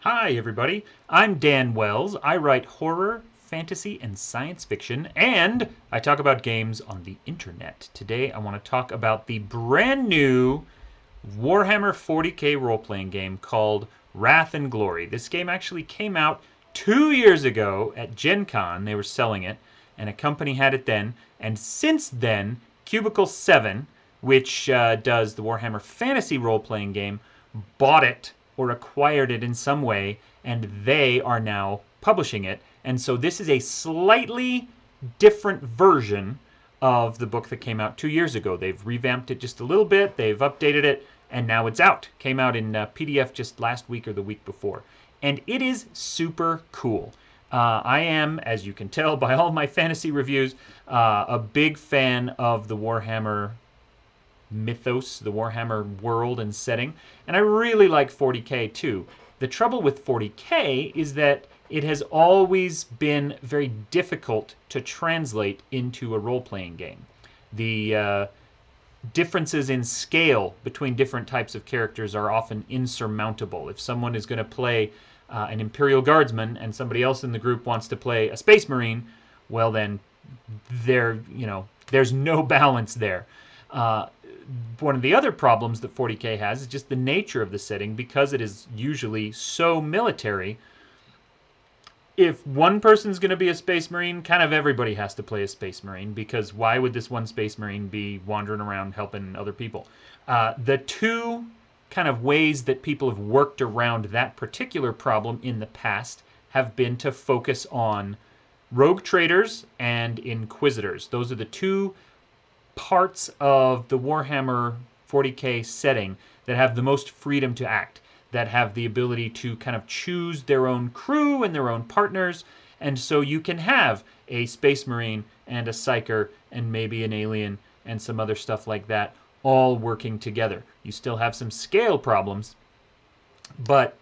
Hi, everybody. I'm Dan Wells. I write horror, fantasy, and science fiction, and I talk about games on the internet. Today, I want to talk about the brand new Warhammer 40K role playing game called Wrath and Glory. This game actually came out 2 years ago at Gen Con. They were selling it, and a company had it then. And since then, Cubicle 7, which does the Warhammer Fantasy role playing game, bought it or acquired it in some way, and they are now publishing it. And so this is a slightly different version of the book that came out 2 years ago. They've revamped it just a little bit, they've updated it, and now it's out. Came out in PDF just last week or the week before. And it is super cool. I am, as you can tell by all my fantasy reviews, a big fan of the Warhammer mythos, the Warhammer world and setting, and I really like 40K too. The trouble with 40K is that it has always been very difficult to translate into a role-playing game. The differences in scale between different types of characters are often insurmountable. If someone is going to play an Imperial Guardsman and somebody else in the group wants to play a Space Marine, well then there's no balance there. One of the other problems that 40K has is just the nature of the setting. Because it is usually so military, if one person's going to be a Space Marine, kind of everybody has to play a Space Marine, because why would this one Space Marine be wandering around helping other people? The two kind of ways that people have worked around that particular problem in the past have been to focus on rogue traders and inquisitors. Those are the two parts of the Warhammer 40K setting that have the most freedom to act, that have the ability to kind of choose their own crew and their own partners. And so you can have a Space Marine and a Psyker and maybe an alien and some other stuff like that all working together. You still have some scale problems, but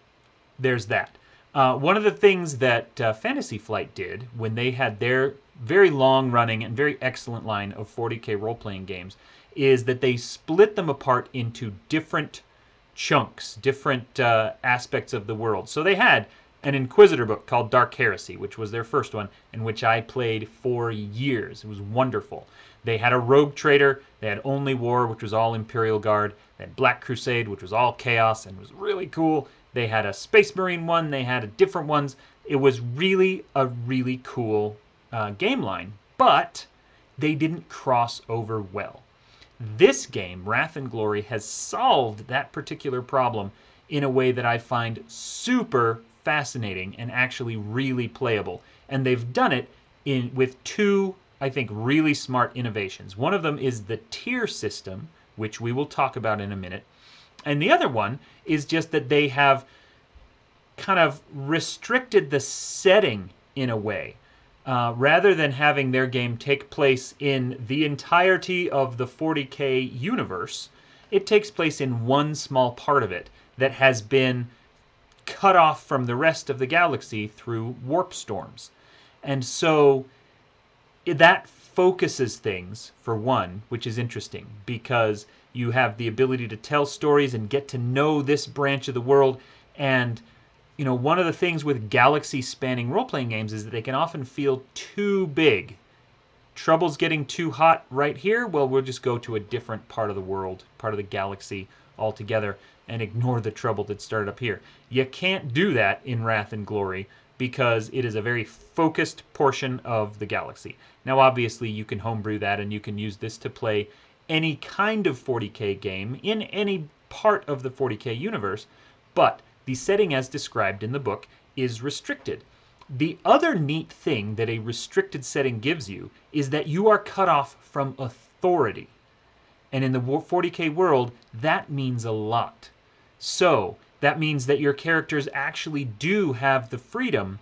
there's that. One of the things that Fantasy Flight did when they had their very long-running and very excellent line of 40K role-playing games is that they split them apart into different chunks, different aspects of the world. So they had an Inquisitor book called Dark Heresy, which was their first one, in which I played for years. It was wonderful. They had a Rogue Trader, they had Only War, which was all Imperial Guard, they had Black Crusade, which was all Chaos and was really cool. They had a Space Marine one, they had different ones. It was really a really cool game line, but they didn't cross over well. This game, Wrath and Glory, has solved that particular problem in a way that I find super fascinating and actually really playable. And they've done it with two, I think, really smart innovations. One of them is the tier system, which we will talk about in a minute. And the other one is just that they have kind of restricted the setting in a way. Rather than having their game take place in the entirety of the 40K universe, it takes place in one small part of it that has been cut off from the rest of the galaxy through warp storms. And so that focuses things, for one, which is interesting, because you have the ability to tell stories and get to know this branch of the world. And one of the things with galaxy-spanning role-playing games is that they can often feel too big. Trouble's getting too hot right here, well, we'll just go to a different part of the world, part of the galaxy altogether, and ignore the trouble that started up here. You can't do that in Wrath and Glory, because it is a very focused portion of the galaxy. Now, obviously, you can homebrew that, and you can use this to play any kind of 40K game in any part of the 40K universe, but the setting as described in the book is restricted. The other neat thing that a restricted setting gives you is that you are cut off from authority. And in the 40K world, that means a lot. So that means that your characters actually do have the freedom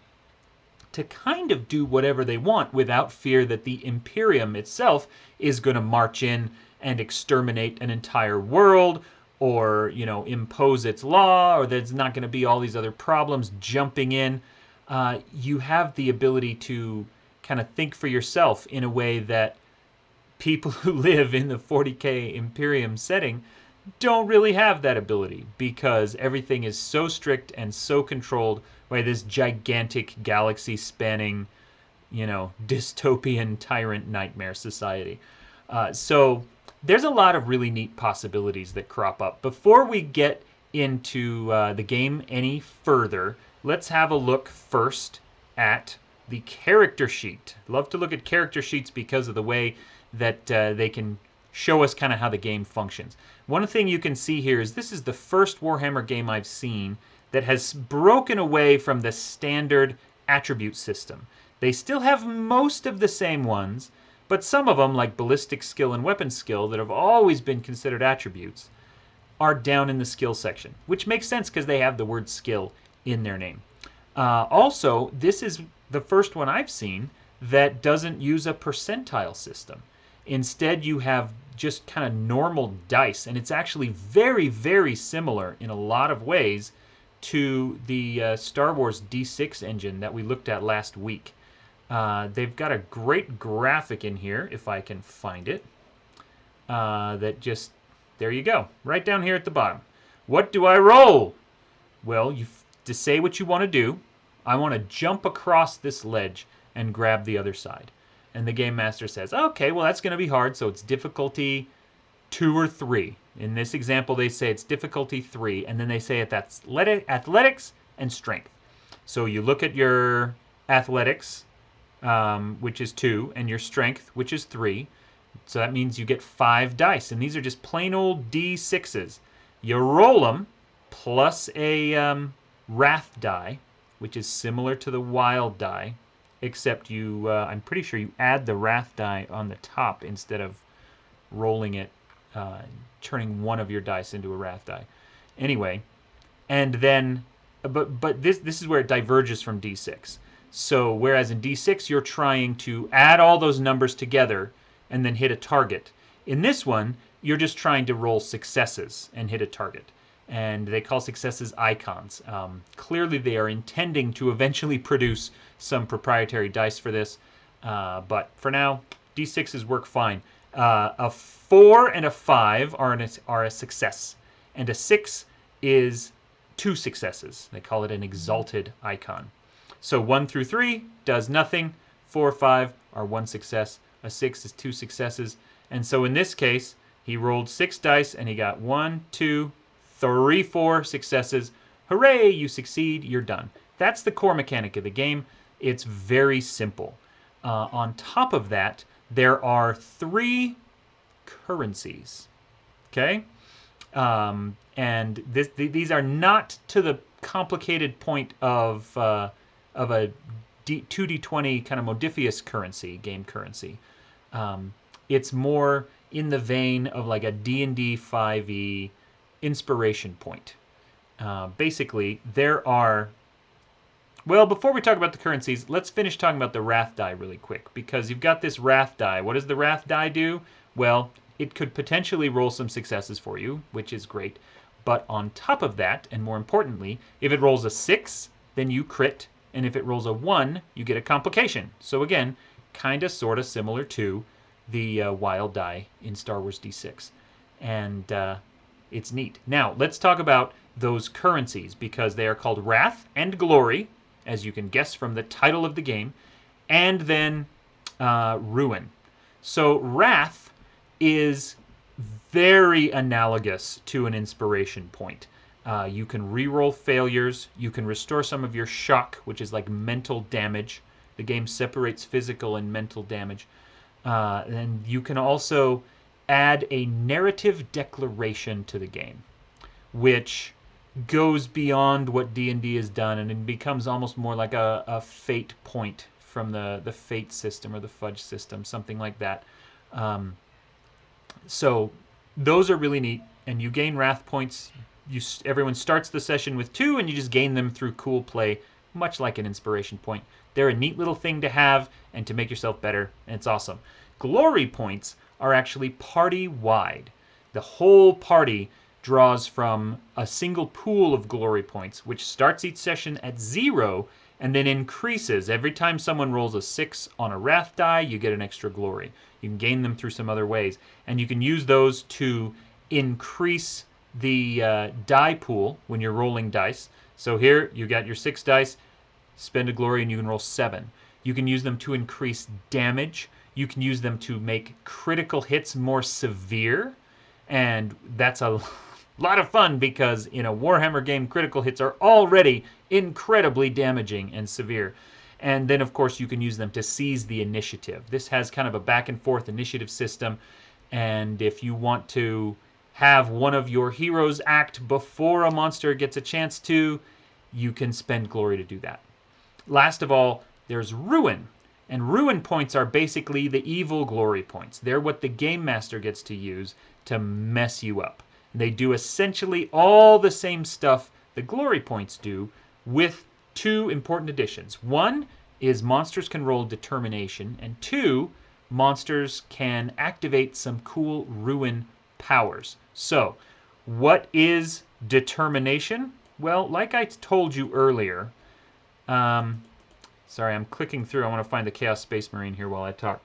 to kind of do whatever they want without fear that the Imperium itself is going to march in and exterminate an entire world, or impose its law, or there's not going to be all these other problems jumping in. You have the ability to kind of think for yourself in a way that people who live in the 40K Imperium setting don't really have that ability because everything is so strict and so controlled by this gigantic galaxy spanning, dystopian tyrant nightmare society. So there's a lot of really neat possibilities that crop up. Before we get into the game any further, let's have a look first at the character sheet. Love to look at character sheets because of the way that they can show us kind of how the game functions. One thing you can see here is this is the first Warhammer game I've seen that has broken away from the standard attribute system. They still have most of the same ones, but some of them, like ballistic skill and weapon skill, that have always been considered attributes, are down in the skill section, which makes sense because they have the word skill in their name. Also, this is the first one I've seen that doesn't use a percentile system. Instead, you have just kind of normal dice, and it's actually very, very similar in a lot of ways to the Star Wars D6 engine that we looked at last week. They've got a great graphic in here, if I can find it, that just, there you go, right down here at the bottom. What do I roll? Well, to say what you want to do, I want to jump across this ledge and grab the other side. And the Game Master says, okay, well, that's going to be hard, so it's difficulty 2 or 3. In this example, they say it's difficulty 3, and then they say that's athletics and strength. So you look at your athletics, which is 2, and your strength, which is 3. So that means you get 5 dice, and these are just plain old D6s. You roll them, plus a wrath die, which is similar to the wild die, except you, I'm pretty sure you add the wrath die on the top instead of rolling it, turning one of your dice into a wrath die. Anyway, and then, but this is where it diverges from D6. So whereas in D6 you're trying to add all those numbers together and then hit a target, in this one you're just trying to roll successes and hit a target. And they call successes icons. Clearly they are intending to eventually produce some proprietary dice for this, but for now, D6s work fine. A 4 and a 5 are a success, and a 6 is 2 successes. They call it an exalted icon. So 1 through 3 does nothing, 4 or 5 are 1 success, a 6 is 2 successes, and so in this case, he rolled 6 dice and he got 1, 2, 3, 4 successes. Hooray, you succeed, you're done. That's the core mechanic of the game. It's very simple. On top of that, there are 3 currencies. Okay? And these are not to the complicated point of a 2d20 kind of modifius currency, game currency. It's more in the vein of like a D&D 5e inspiration point. Basically, there are... Well, before we talk about the currencies, let's finish talking about the wrath die really quick, because you've got this wrath die. What does the wrath die do? Well, it could potentially roll some successes for you, which is great. But on top of that, and more importantly, if it rolls a 6, then you crit, and if it rolls a 1, you get a complication. So again, kind of sort of similar to the wild die in Star Wars D6. And it's neat. Now, let's talk about those currencies, because they are called Wrath and Glory, as you can guess from the title of the game, and then Ruin. So Wrath is very analogous to an inspiration point. You can reroll failures, you can restore some of your shock, which is like mental damage. The game separates physical and mental damage. And you can also add a narrative declaration to the game, which goes beyond what D&D has done, and it becomes almost more like a fate point from the fate system or the fudge system, something like that. So those are really neat, and you gain wrath points. Everyone starts the session with 2, and you just gain them through cool play, much like an inspiration point. They're a neat little thing to have and to make yourself better, and it's awesome. Glory points are actually party-wide. The whole party draws from a single pool of glory points, which starts each session at 0 and then increases. Every time someone rolls a 6 on a wrath die, you get an extra glory. You can gain them through some other ways, and you can use those to increase the die pool when you're rolling dice. So here you got your 6 dice, spend a glory, and you can roll 7. You can use them to increase damage. You can use them to make critical hits more severe, and that's a lot of fun because in a Warhammer game, critical hits are already incredibly damaging and severe. And then, of course, you can use them to seize the initiative. This has kind of a back and forth initiative system, and if you want to have one of your heroes act before a monster gets a chance to, you can spend glory to do that. Last of all, there's Ruin. And Ruin points are basically the evil glory points. They're what the Game Master gets to use to mess you up. They do essentially all the same stuff the glory points do, with 2 important additions. 1 is monsters can roll determination, and 2, monsters can activate some cool Ruin powers. So, what is determination? Well, like I told you earlier, sorry, I'm clicking through. I want to find the Chaos Space Marine here while I talk.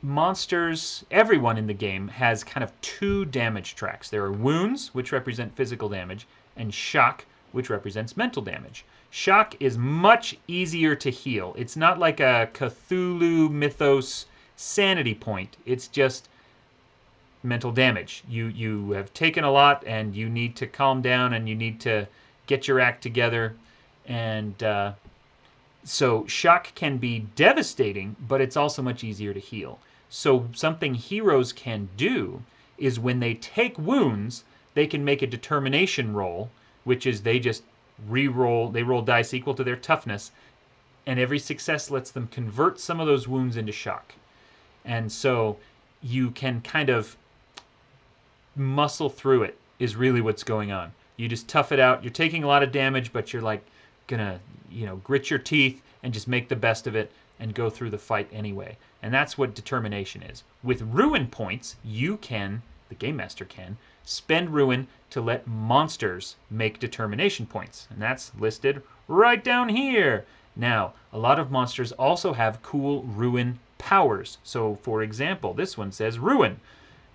Monsters, everyone in the game has kind of 2 damage tracks. There are wounds, which represent physical damage, and shock, which represents mental damage. Shock is much easier to heal. It's not like a Cthulhu Mythos sanity point. It's just mental damage. You have taken a lot, and you need to calm down, and you need to get your act together. And so shock can be devastating, but it's also much easier to heal. So something heroes can do is when they take wounds, they can make a determination roll, which is they just re-roll, they roll dice equal to their toughness, and every success lets them convert some of those wounds into shock. And so you can kind of muscle through it, is really what's going on. You just tough it out. You're taking a lot of damage, but you're like gonna, grit your teeth and just make the best of it and go through the fight anyway. And that's what determination is. With Ruin points, you can, the Game Master can, spend Ruin to let monsters make determination points. And that's listed right down here. Now, a lot of monsters also have cool Ruin powers. So, for example, this one says Ruin.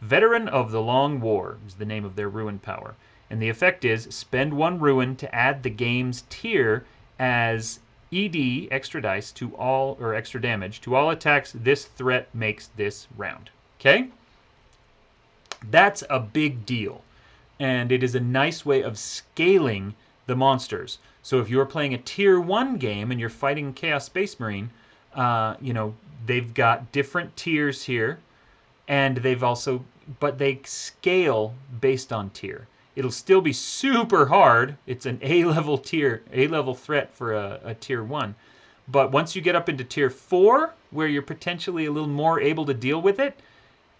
Veteran of the Long War is the name of their Ruin power. And the effect is spend 1 Ruin to add the game's tier as ED, extra dice, to all, or extra damage, to all attacks this threat makes this round. Okay? That's a big deal. And it is a nice way of scaling the monsters. So if you're playing a tier 1 game and you're fighting Chaos Space Marine, they've got different tiers here. And they've also, but they scale based on tier. It'll still be super hard. It's an A-level tier, A-level threat for a tier 1. But once you get up into tier 4, where you're potentially a little more able to deal with it,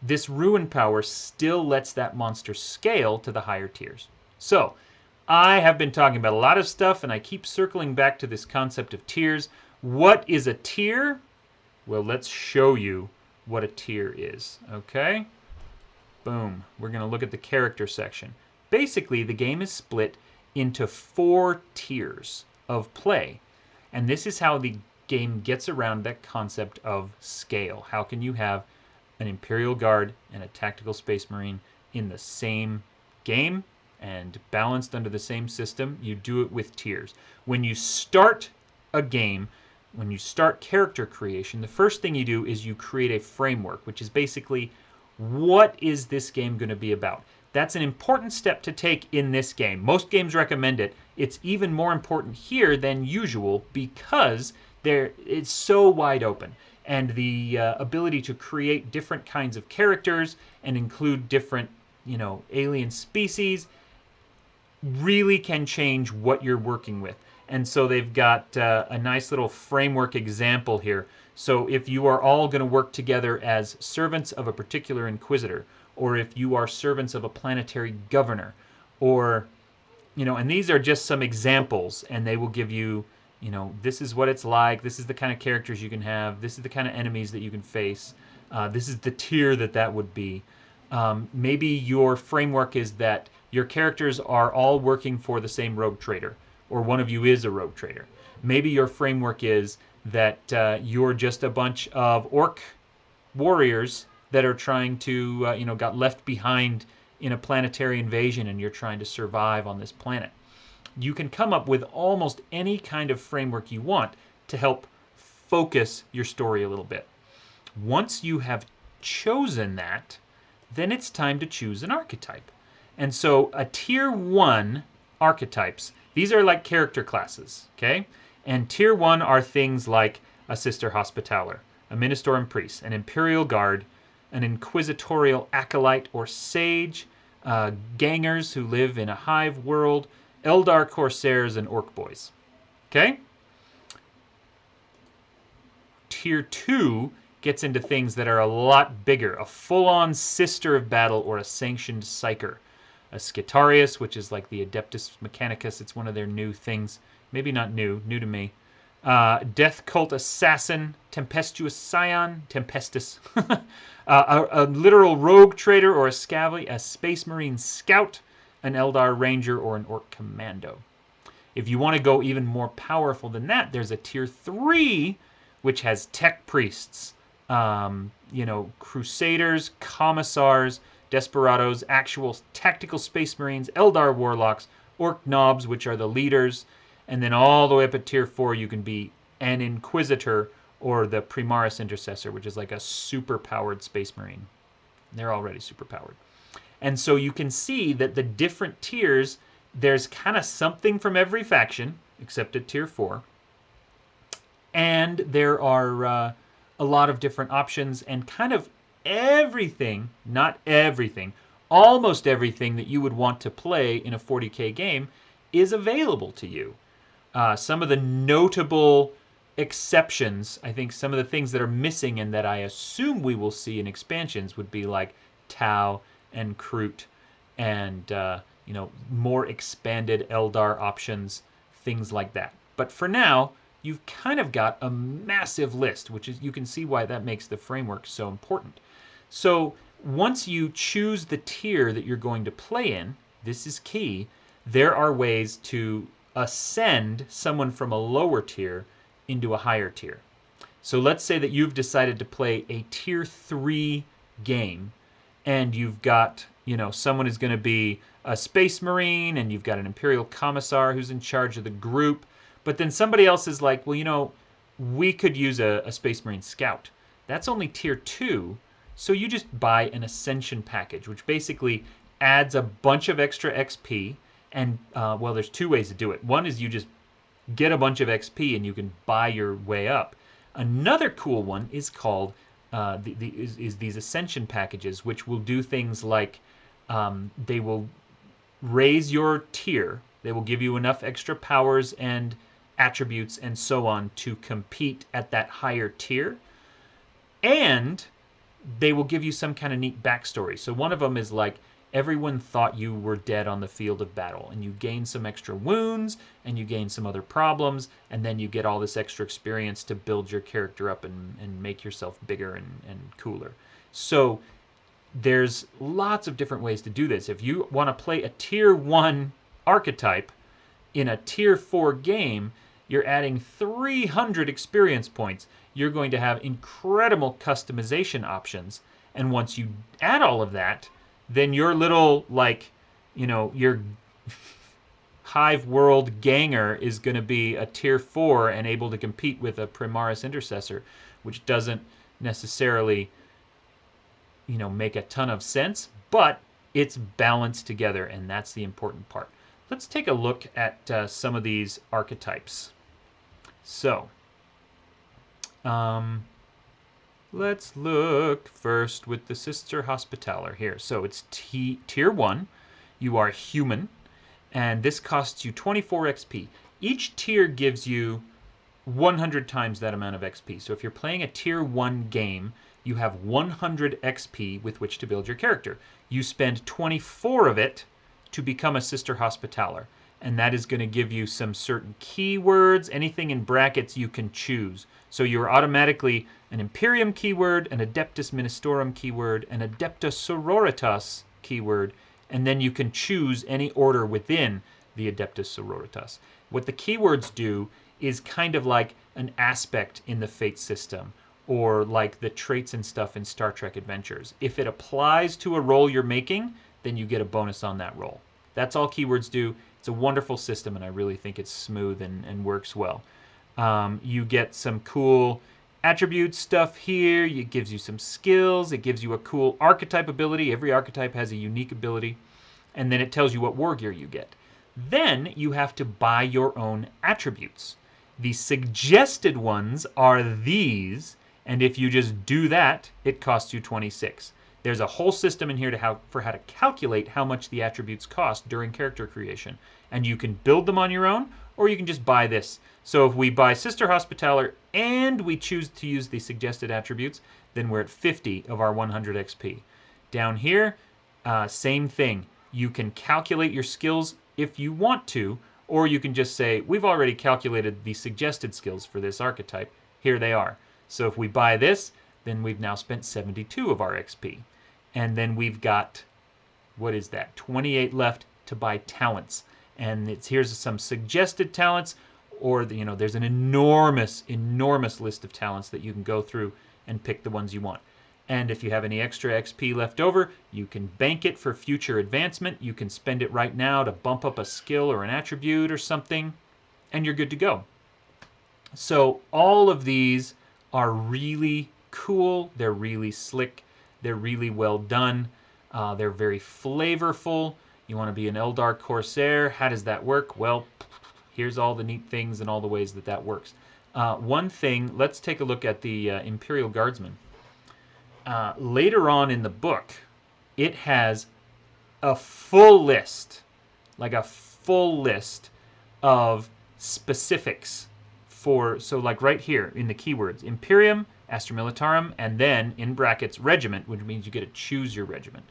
this Ruin power still lets that monster scale to the higher tiers. So, I have been talking about a lot of stuff, and I keep circling back to this concept of tiers. What is a tier? Well, let's show you what a tier is, okay? Boom. We're going to look at the character section. Basically, the game is split into 4 tiers of play. And this is how the game gets around that concept of scale. How can you have an Imperial Guard and a Tactical Space Marine in the same game and balanced under the same system? You do it with tiers. When you start a game, when you start character creation, the first thing you do is you create a framework, which is basically, what is this game going to be about? That's an important step to take in this game. Most games recommend it. It's even more important here than usual because it's so wide open. And the ability to create different kinds of characters and include different, alien species really can change what you're working with. And so they've got a nice little framework example here. So if you are all going to work together as servants of a particular Inquisitor, or if you are servants of a planetary governor, or, and these are just some examples, and they will give you, this is what it's like, this is the kind of characters you can have, this is the kind of enemies that you can face, this is the tier that would be. Maybe your framework is that your characters are all working for the same rogue trader, or one of you is a rogue trader. Maybe your framework is that you're just a bunch of orc warriors that are trying to, got left behind in a planetary invasion and you're trying to survive on this planet. You can come up with almost any kind of framework you want to help focus your story a little bit. Once you have chosen that, then it's time to choose an archetype. And so a tier 1 archetypes, these are like character classes, okay? And tier 1 are things like a Sister Hospitaller, a Ministorum Priest, an Imperial Guard, an Inquisitorial Acolyte or Sage, Gangers who live in a hive world, Eldar Corsairs, and Orc Boys. Okay? Tier 2 gets into things that are a lot bigger. A full-on Sister of Battle or a Sanctioned Psyker. A Scitarius, which is like the Adeptus Mechanicus. It's one of their new things. Maybe not new to me. Death Cult Assassin, Tempestuous Scion, Tempestus. A literal Rogue Trader or a Scavvy, a Space Marine Scout, an Eldar Ranger, or an Orc Commando. If you want to go even more powerful than that, there's a Tier 3, which has Tech Priests, Crusaders, Commissars, Desperados, actual Tactical Space Marines, Eldar Warlocks, Orc Knobs, which are the leaders, and then all the way up at Tier 4, you can be an Inquisitor or the Primaris Intercessor, which is like a super-powered Space Marine. They're already super-powered. And so you can see that the different tiers, there's kind of something from every faction, except at Tier 4. And there are a lot of different options, and kind of everything, not everything, almost everything that you would want to play in a 40K game is available to you. Some of the notable exceptions, I think some of the things that are missing and that I assume we will see in expansions would be like Tau and Kroot and more expanded Eldar options, things like that. But for now, you've kind of got a massive list, which is, you can see why that makes the framework so important. So once you choose the tier that you're going to play in, this is key, there are ways to ascend someone from a lower tier into a higher tier. So let's say that you've decided to play a Tier 3 game, and you've got, someone is going to be a Space Marine, and you've got an Imperial Commissar who's in charge of the group, but then somebody else is like, well, we could use a Space Marine Scout. That's only Tier 2, so you just buy an Ascension Package, which basically adds a bunch of extra XP, and, well, there's two ways to do it. One is you just get a bunch of XP and you can buy your way up. Another cool one is called these Ascension Packages, which will do things like they will raise your tier. They will give you enough extra powers and attributes and so on to compete at that higher tier. And they will give you some kind of neat backstory. So one of them is like, everyone thought you were dead on the field of battle, and you gain some extra wounds, and you gain some other problems, and then you get all this extra experience to build your character up and make yourself bigger and cooler. So there's lots of different ways to do this. If you want to play a Tier 1 archetype in a Tier 4 game, you're adding 300 experience points. You're going to have incredible customization options, and once you add all of that, then your little, your Hive World Ganger is going to be a Tier 4 and able to compete with a Primaris Intercessor, which doesn't necessarily, make a ton of sense, but it's balanced together, and that's the important part. Let's take a look at some of these archetypes. So, let's look first with the Sister Hospitaller here. So it's Tier 1. You are human, and this costs you 24 XP. Each tier gives you 100 times that amount of XP. So if you're playing a Tier 1 game, you have 100 XP with which to build your character. You spend 24 of it to become a Sister Hospitaller, and that is going to give you some certain keywords. Anything in brackets you can choose. So you're automatically an Imperium keyword, an Adeptus Ministorum keyword, an Adeptus Sororitas keyword, and then you can choose any order within the Adeptus Sororitas. What the keywords do is kind of like an aspect in the Fate system, or like the traits and stuff in Star Trek Adventures. If it applies to a role you're making, then you get a bonus on that role. That's all keywords do. It's a wonderful system, and I really think it's smooth and works well. You get some cool attribute stuff here. It gives you some skills. It gives you a cool archetype ability. Every archetype has a unique ability. And then it tells you what war gear you get. Then you have to buy your own attributes. The suggested ones are these, and if you just do that, it costs you 26. There's a whole system in here for how to calculate how much the attributes cost during character creation. And you can build them on your own, or you can just buy this. So if we buy Sister Hospitaller and we choose to use the suggested attributes, then we're at 50 of our 100 XP. Down here, same thing. You can calculate your skills if you want to, or you can just say, we've already calculated the suggested skills for this archetype. Here they are. So if we buy this, then we've now spent 72 of our XP. And then we've got, what is that, 28 left to buy talents. And here's some suggested talents, or there's an enormous list of talents that you can go through and pick the ones you want. And if you have any extra XP left over, you can bank it for future advancement. You can spend it right now to bump up a skill or an attribute or something, and you're good to go. So all of these are really cool. They're really slick. They're really well done. They're very flavorful. You want to be an Eldar Corsair. How does that work? Well, here's all the neat things and all the ways that works. One thing, let's take a look at the Imperial Guardsman. Later on in the book, it has a full list, like a full list of specifics for, so like right here in the keywords, Imperium, Astra Militarum, and then in brackets, regiment, which means you get to choose your regiment.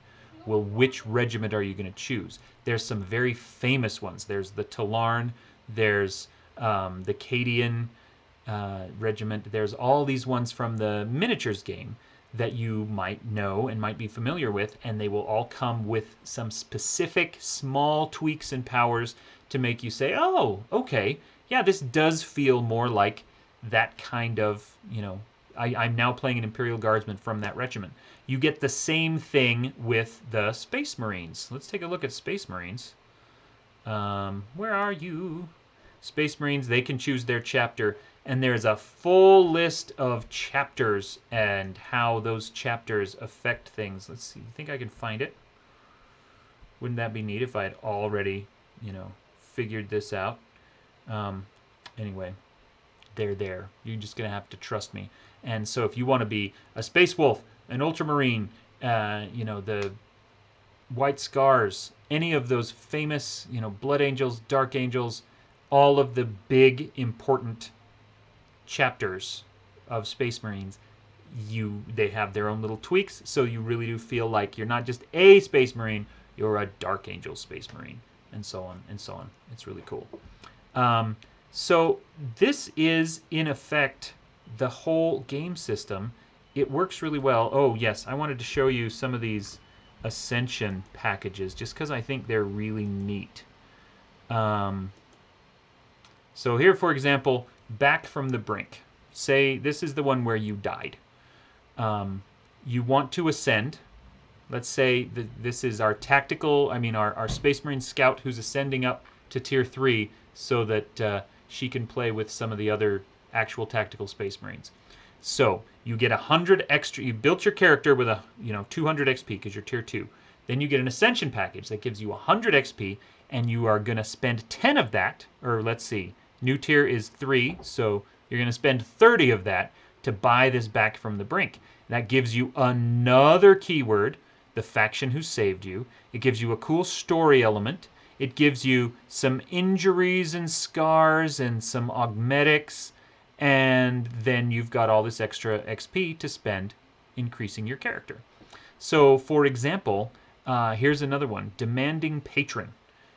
Well, which regiment are you going to choose? There's some very famous ones. There's the Talarn, there's the Cadian regiment. There's all these ones from the miniatures game that you might know and might be familiar with, and they will all come with some specific small tweaks and powers to make you say, oh, okay, yeah, this does feel more like that kind of, I'm now playing an Imperial Guardsman from that regiment. You get the same thing with the Space Marines. Let's take a look at Space Marines. Where are you? Space Marines, they can choose their chapter, and there's a full list of chapters and how those chapters affect things. Let's see, you think I can find it? Wouldn't that be neat if I had already, figured this out? Anyway, they're there. You're just going to have to trust me. And so if you want to be a Space Wolf, an Ultramarine, the White Scars, any of those famous, Blood Angels, Dark Angels, all of the big, important chapters of Space Marines, they have their own little tweaks, so you really do feel like you're not just a Space Marine, you're a Dark Angel Space Marine, and so on and so on. It's really cool. So this is, in effect, the whole game system. It works really well. Oh, yes, I wanted to show you some of these Ascension packages, just because I think they're really neat. So here, for example, Back from the Brink. Say this is the one where you died. You want to ascend. Let's say that this is our our Space Marine Scout who's ascending up to Tier 3 so that she can play with some of the other actual tactical Space Marines. So you get 100 extra. You built your character with 200 XP because you're Tier 2. Then you get an Ascension package that gives you 100 XP, and you are going to spend 10 of that, or let's see, new tier is 3, so you're going to spend 30 of that to buy this Back from the Brink. That gives you another keyword, the faction who saved you. It gives you a cool story element. It gives you some injuries and scars and some augmetics, and then you've got all this extra XP to spend increasing your character. So, for example, here's another one, Demanding Patron.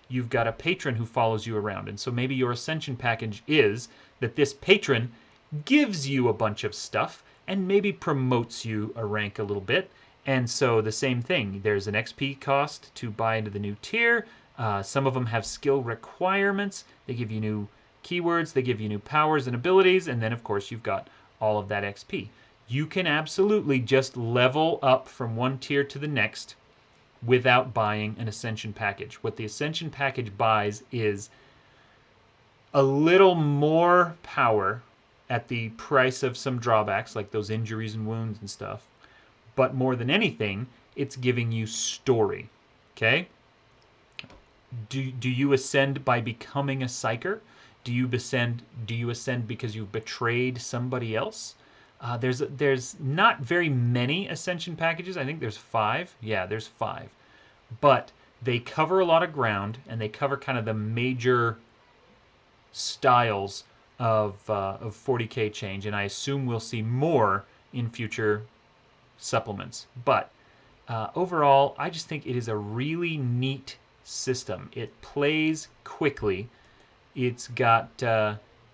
You've got a patron who follows you around, and so maybe your Ascension package is that this patron gives you a bunch of stuff and maybe promotes you a rank a little bit. And so the same thing, there's an XP cost to buy into the new tier. Some of them have skill requirements. They give you new keywords, they give you new powers and abilities, and then of course you've got all of that XP. you can absolutely just level up from one tier to the next without buying an Ascension package. What the Ascension package buys is a little more power at the price of some drawbacks, like those injuries and wounds and stuff. But more than anything, it's giving you story. Okay? Do you ascend by becoming a psyker? Do you ascend because you've betrayed somebody else? There's not very many Ascension packages. I think there's 5. Yeah, there's 5. But they cover a lot of ground, and they cover kind of the major styles of 40K change, and I assume we'll see more in future supplements. But overall, I just think it is a really neat system. It plays quickly. It's got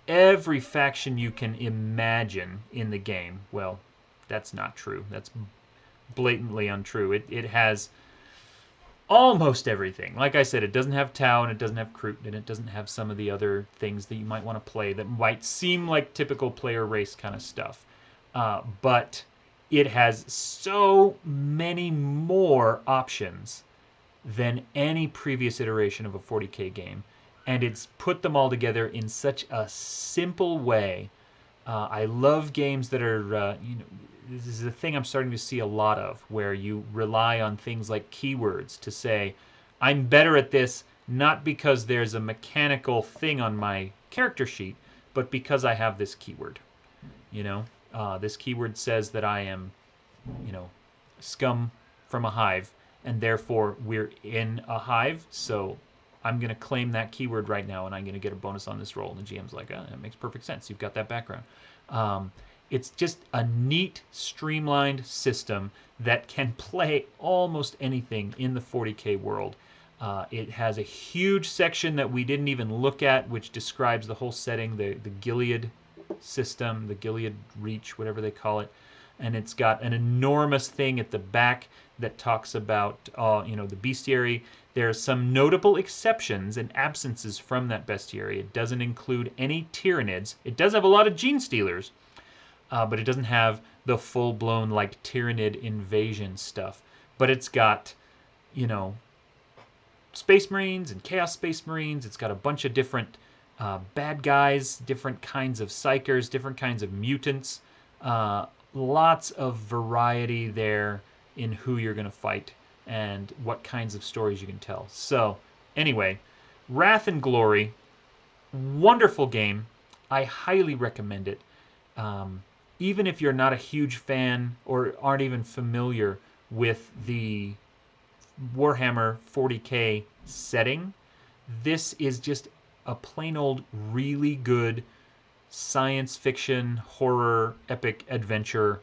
every faction you can imagine in the game. Well, that's not true. That's blatantly untrue. It has almost everything. Like I said, it doesn't have Tau, and it doesn't have Kroot, and it doesn't have some of the other things that you might want to play that might seem like typical player race kind of stuff. But it has so many more options than any previous iteration of a 40K game. And it's put them all together in such a simple way. I love games that are, this is a thing I'm starting to see a lot of, where you rely on things like keywords to say, I'm better at this not because there's a mechanical thing on my character sheet, but because I have this keyword. This keyword says that I am, scum from a hive, and therefore we're in a hive, so I'm going to claim that keyword right now, and I'm going to get a bonus on this roll. And the GM's like, oh, that makes perfect sense. You've got that background. It's just a neat, streamlined system that can play almost anything in the 40K world. It has a huge section that we didn't even look at, which describes the whole setting, the Gilead system, the Gilead Reach, whatever they call it. And it's got an enormous thing at the back that talks about, the bestiary. There are some notable exceptions and absences from that bestiary. It doesn't include any Tyranids. It does have a lot of Gene Stealers, but it doesn't have the full-blown, like, Tyranid invasion stuff. But it's got, Space Marines and Chaos Space Marines. It's got a bunch of different bad guys, different kinds of psychers, different kinds of mutants. Lots of variety there in who you're going to fight and what kinds of stories you can tell. So, anyway, Wrath and Glory, wonderful game. I highly recommend it. Even if you're not a huge fan or aren't even familiar with the Warhammer 40K setting, this is just a plain old really good science fiction, horror, epic adventure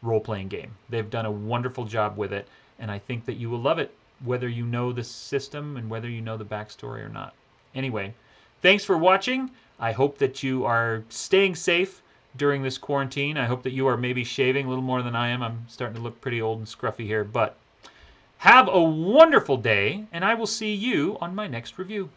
role-playing game. They've done a wonderful job with it, and I think that you will love it, whether you know the system and whether you know the backstory or not. Anyway, thanks for watching. I hope that you are staying safe during this quarantine. I hope that you are maybe shaving a little more than I am. I'm starting to look pretty old and scruffy here, but have a wonderful day, and I will see you on my next review.